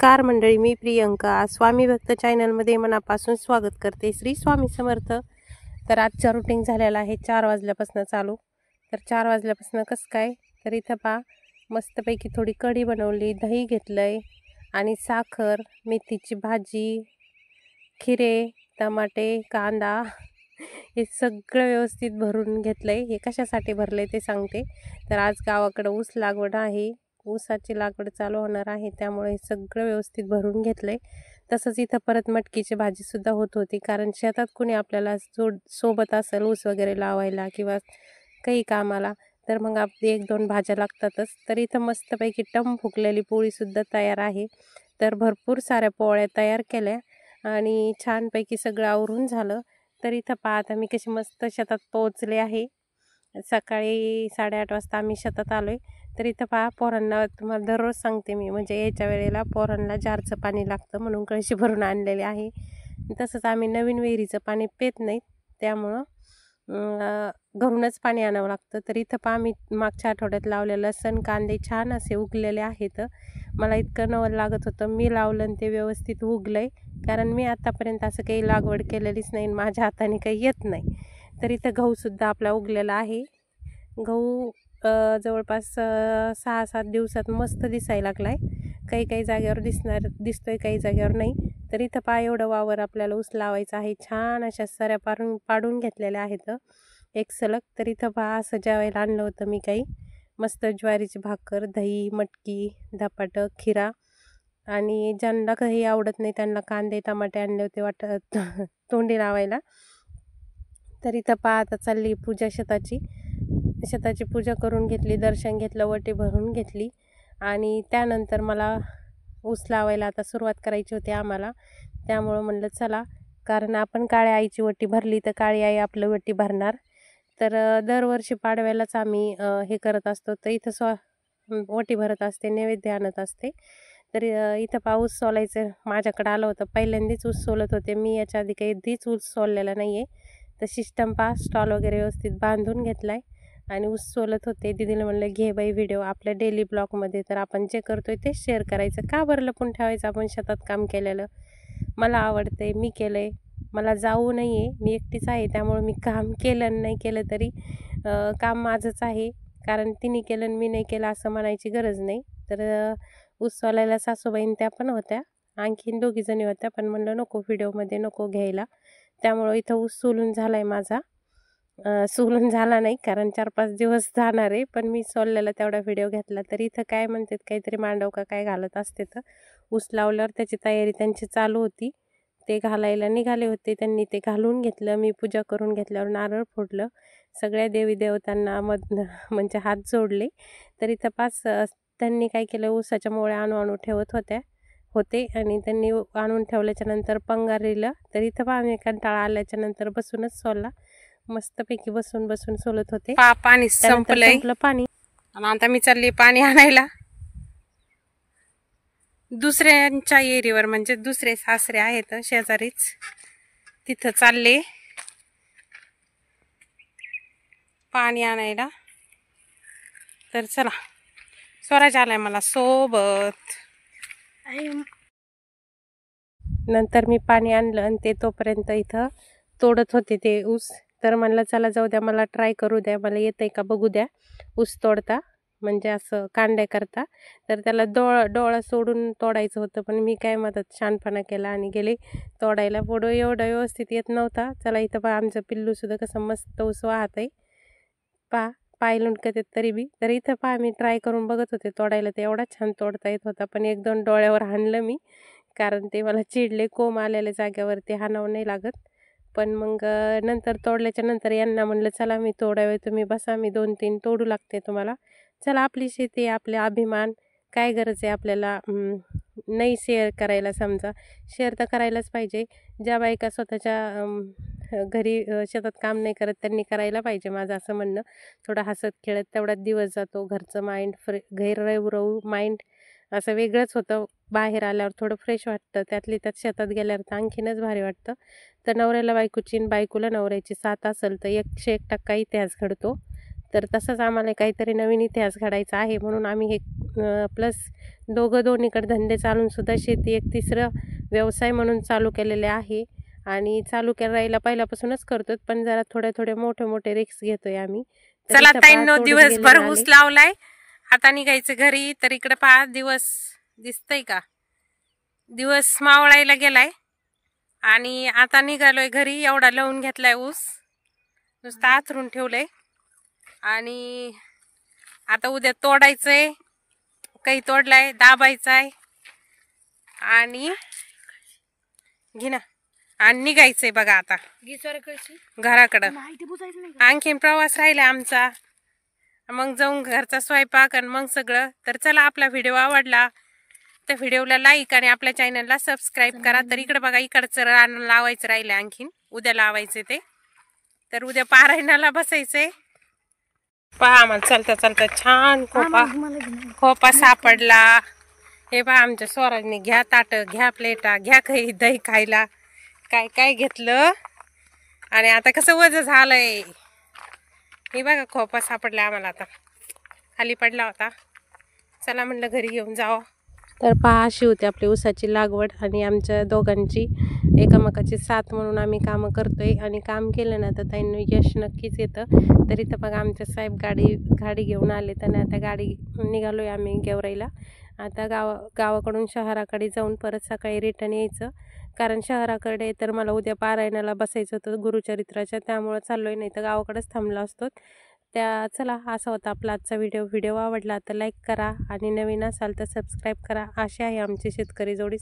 नमस्कार मंडळी, मी प्रियंका स्वामी भक्त चॅनलमध्ये मनापासून स्वागत करते. श्री स्वामी समर्थ. तर आजचा रुटीन झालेला आहे 4 वाजल्यापासून चालू. तर 4 वाजल्यापासून कसं काय, तर इथं पहा मस्तपैकी थोडी कढी बनवली, दही घेतलंय आणि साखर, मेथीची भाजी, खिरे, टमाटे, कांदा हे सगळं व्यवस्थित भरून घेतलंय. हे कशासाठी भरले ते सांगते. तर आज गावाकडं ऊस लागवड आहे, ऊसाची लागवड चालू होणार आहे, त्यामुळे सगळं व्यवस्थित भरून घेतलंय. तसंच इथं परत मटकीची भाजीसुद्धा होत होती, कारण शेतात कुणी आपल्याला सोबत असेल ऊस वगैरे लावायला किंवा काही कामाला, तर मग आपली 1-2 भाज्या लागतातच. तर इथं मस्तपैकी टम फुगलेली पोळीसुद्धा तयार आहे. तर भरपूर साऱ्या पोळ्या तयार केल्या आणि छानपैकी सगळं आवरून झालं. तर इथं पहा आता मी कशी मस्त शेतात पोहोचले आहे. सकाळी 8:30 वाजता आम्ही शेतात आलोय. तर इथं पहा पोरांना, तुम्हाला दररोज सांगते मी, म्हणजे याच्या वेळेला पोरांना जारचं पाणी लागतं म्हणून कळशी भरून आणलेले आहे. तसंच आम्ही नवीन विहिरीचं पाणी पित नाहीत, त्यामुळं घरूनच पाणी आणावं लागतं. तर इथं पहा मी मागच्या आठवड्यात लावलेलं लसण, कांदे छान असे उगलेले आहेत. मला इतकं नवल लागत होतं, मी लावलं आणि ते व्यवस्थित उगलंय, कारण मी आतापर्यंत असं काही लागवड केलेलीच नाही, माझ्या हाताने काही येत नाही. तर इथं गहूसुद्धा आपला उगलेला आहे. गहू जवळपास 6-7 दिवसात मस्त दिसायला लागलाय. काही काही जागेवर दिसतोय, काही जागेवर नाही. तर इथं पहा एवढं वावर आपल्याला ऊस लावायचं आहे. छान अशा सऱ्या पाडून घेतलेल्या आहेत एक सलग. तर इथं पहा असं जेवायला आणलं होतं मी काही मस्त ज्वारीची भाकर, दही, मटकी, धपाटं, खिरा आणि ज्यांना काही आवडत नाही त्यांना कांदे टमाटे आणले होते तोंडी लावायला. तर इथं पहा आता चालली पूजा शेताची पूजा करून घेतली, दर्शन घेतलं, वटी भरून घेतली आणि त्यानंतर मला ऊस लावायला आता सुरुवात करायची होती आम्हाला. त्यामुळं म्हणलं चला, कारण आपण काळ्या आईची वटी भरली तर काळी आई आपलं वटी भरणार. तर दरवर्षी पाडव्यालाच आम्ही हे करत असतो. तर इथं वटी भरत असते, नैवेद्य आणत असते. तर इथं पाऊस सोलायचं माझ्याकडं आलं होतं. पहिल्यांदाच ऊस सोलत होते मी, याच्या आधी कधीच ऊस सोललेला नाही आहे. तर सिस्टम पहा, स्टॉल वगैरे व्यवस्थित बांधून घेतला आहे आणि ऊस सोलत होते. दीदीला म्हणलं घे बाई व्हिडिओ आपल्या डेली ब्लॉगमध्ये. तर आपण जे करतोय तेच शेअर करायचं, का बरं लपून ठेवायचं आपण शेतात काम केलेलं. मला आवडतंय, मी केलं आहे, मला जाऊ नाही आहे, मी एकटीच आहे, त्यामुळे मी काम केलं नाही केलं तरी काम माझंच आहे. कारण तिने केलं आणि मी नाही केलं असं म्हणायची गरज नाही. तर ऊस सोलायला सासूबाईन त्या पण होत्या, आणखीन 2 जणी होत्या, पण म्हणलं नको व्हिडिओमध्ये नको घ्यायला. त्यामुळं इथं ऊस सोलून झाला आहे माझा. सोलून झाला नाही, कारण 4-5 दिवस जाणार आहे, पण मी सोललेला तेवढा व्हिडिओ घेतला. तर इथं काय म्हणतात, काहीतरी मांडव का काय घालत असते. तर ऊस लावल्यावर त्याची तयारी त्यांची चालू होती, ते घालायला निघाले होते. त्यांनी ते घालून घेतलं, मी पूजा करून घेतल्यावर नारळ फोडलं, सगळ्या देवी देवतांना म्हणजे हात जोडले. तर इथं त्यांनी काय केलं, ऊसाच्या मोळ्या आणून ठेवत होते आणि त्यांनी आणून ठेवल्याच्या नंतर पंगारीला. तर इथं पहा आम्ही कंटाळा आल्याच्या नंतर बसूनच सोलला, मस्तपैकी बसून सोलत होते. पाणी संपलं पाणी, आणि आता मी चालली पाणी आणायला दुसऱ्यांच्या एरीवर, म्हणजे दुसरे सासरे आहेत शेजारीच, तिथं चालले पाणी आणायला. तर चला, स्वराज आलाय मला सोबत. नंतर मी पाणी आणलं आणि ते तोपर्यंत इथं तोडत होते ते ऊस. तर म्हणलं चला जाऊ द्या, मला ट्राय करू द्या, मला येतंय का बघू द्या ऊस तोडता, म्हणजे असं कांड्या करता. तर त्याला डोळा सोडून तोडायचं होतं, पण मी काय मदत शहाणपणा केला आणि गेले तोडायला. पुढं एवढा व्यवस्थित येत नव्हता. चला इथं पहा आमचं पिल्लूसुद्धा कसं मस्त ऊस वाहत आहे, पहा पाय लुंडकत आहेत तरी बी. तर इथं पहा मी ट्राय करून बघत होते तोडायला, तर एवढा छान तोडता येत होता, पण 1-2 डोळ्यावर हाणलं मी, कारण ते मला चिडले. कोंब आलेल्या जागेवरती हाणावं नाही लागत. पण मग नंतर तोडल्याच्या नंतर यांना म्हणलं चला मी तोडावे, तुम्ही बसा, मी 2-3 तोडू लागते तुम्हाला. चला, आपली शेती, आपले अभिमान, काय गरज आहे आपल्याला नाही शेअर करायला. समजा शेअर तर करायलाच पाहिजे. ज्या बायका स्वतःच्या घरी शेतात काम नाही करत त्यांनी करायला पाहिजे, माझं असं म्हणणं. थोडं हसत खेळत तेवढाच दिवस जातो, घरचं माइंड घर राहू माइंड असं वेगळंच होतं. बाहेर आल्यावर थोडं फ्रेश वाटतं, त्यातली त्यात शेतात गेल्यावर तर आणखीनच भारी वाटतं. तर नवऱ्याला बायकोची आणि बायकोला नवऱ्याची साथ असेल तर 101% इतिहास घडतो. तर तसंच आम्हाला काहीतरी नवीन इतिहास घडायचा आहे, म्हणून आम्ही हे प्लस दोन्हीकडे धंदे चालूनसुद्धा शेती एक तिसरं व्यवसाय म्हणून चालू केलेले आहे. आणि चालू करायला पहिल्यापासूनच करतो, पण जरा थोडे मोठे रिस्क घेतोय आम्ही. चला ताईंनो, दिवसभर ऊस लावलाय, आता निघायचं घरी. तर इकडे पहा, दिवस दिसतंय का, दिवस मावळायला गेलाय आणि आता निघालोय घरी. एवढा लावून घेतलाय ऊस, नुसतं आथरून ठेवलंय आणि आता उद्या तोडायचंय. काही तोडलाय, दाबायचाय आणि घे ना, आणि निघायचंय बघा आता घराकडं. आणखीन प्रवास राहिला आमचा, मग जाऊन घरचा स्वयंपाक आणि मग सगळं. तर चला, आपला व्हिडिओ आवडला तर व्हिडिओला लाईक आणि आपल्या चॅनलला सबस्क्राईब करा. तर इकडे बघा, इकडचं रान लावायचं राहिलं, आणखीन उद्या लावायचं ते. तर उद्या पारायणाला बसायचंय. पहा, आम्हाला चालता चालता छान खोपा सापडला. हे पहा, आमच्या स्वराजने घ्या ताट, घ्या प्लेटा, घ्या काही दही खायला, काय काय घेतलं. आणि आता कसं वज झालंय. हे बघा, खोपा सापडला आम्हाला. आता खाली पडला होता, चला म्हणलं घरी घेऊन जावं. तर पहा, अशी होती आपली ऊसाची लागवड आणि आमच्या दोघांची एकमेकाची साथ म्हणून आम्ही कामं करतोय. आणि काम केलं ना तर त्यांना यश नक्कीच येतं. तर इथं बघा, आमच्या साहेब गाडी घेऊन आले. तर आता गाडी निघालोय आम्ही गेवराईला. आता गावाकडून शहराकडे जाऊन परत सकाळी रिटर्न यायचं, कारण शहराकडे तर मला उद्या पारायणाला बसायचं होतं गुरुचरित्राच्या, त्यामुळं चाललोय, नाही तर गावाकडेच थांबलो असतो. चला, असा होता आपला आजचा व्हिडिओ आवडला तर लाईक करा आणि नवीन असाल तर सबस्क्राईब करा. अशी आहे आमची शेतकरी जोडी.